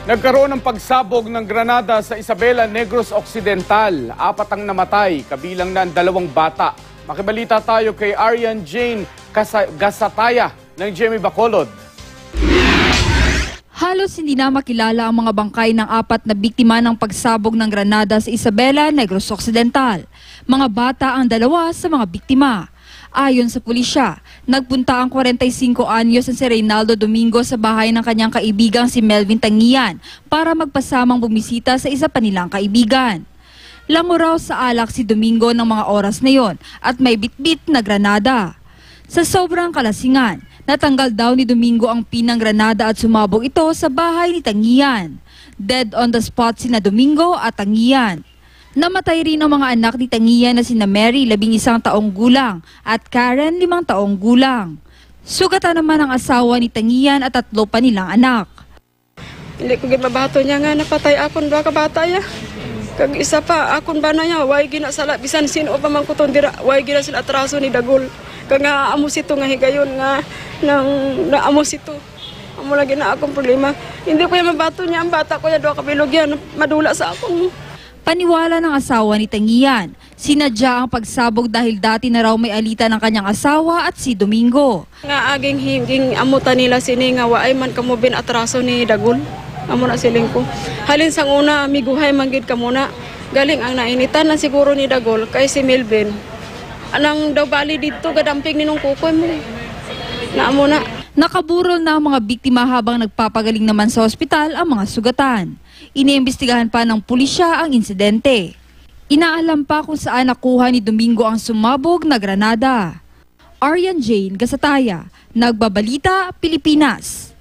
Nagkaroon ng pagsabog ng granada sa Isabela, Negros Occidental. 4 ang namatay, kabilang na ang 2 bata. Makibalita tayo kay Arian Jane Gasataya ng Jemmy Bacolod. Halos hindi na makilala ang mga bangkay ng 4 na biktima ng pagsabog ng granada sa Isabela, Negros Occidental. Mga bata ang 2 sa mga biktima. Ayon sa pulisya, nagpunta ang 45 anyos na si Reynaldo Domingo sa bahay ng kanyang kaibigang si Melvin Tangian para magpasamang bumisita sa isa pa nilang kaibigan. Lango raw sa alak si Domingo ng mga oras na yon at may bitbit na granada. Sa sobrang kalasingan, natanggal daw ni Domingo ang pinang granada at sumabog ito sa bahay ni Tangian. Dead on the spot sina Domingo at Tangian. Namatay rin ang mga anak ni Tangian na sina Mary, 11 taong gulang, at Karen, 5 taong gulang. Sugatan naman ang asawa ni Tangian at 3 pa nilang anak. Hindi ko gimabato niya nga napatay akon 2 ka bata ya. Kag isa pa akon ba na niya, way gina sala bisan sino pa man kuton dira, way gina sila atraso ni dagol. Kag nga amos ito nga higayon nga nang naamos ito. Amo lagi na akong problema. Hindi ko ya mabato niya ang bata ko ya 2 ka bilog yan, madula sa akong. Paniwala ng asawa ni Tangian, sinadya ang pagsabog dahil dati na raw may alitan ng kanyang asawa at si Domingo. Nga aging hinging amutan nila sini nga waay man kamo bin atraso ni dagol. Amo na siling ko. Halin sang una miguhay manggid ka muna. Galing ang nainitan na siguro ni dagol kay si Melvin. Anang daw bali dito gadamping ninong kukoy mo. Na amo na. Nakaburol na ang mga biktima habang nagpapagaling naman sa ospital ang mga sugatan. Iniimbestigahan pa ng pulisya ang insidente. Inaalam pa kung saan nakuha ni Domingo ang sumabog na granada. Arian Jane Gasataya, Nagbabalita, Pilipinas.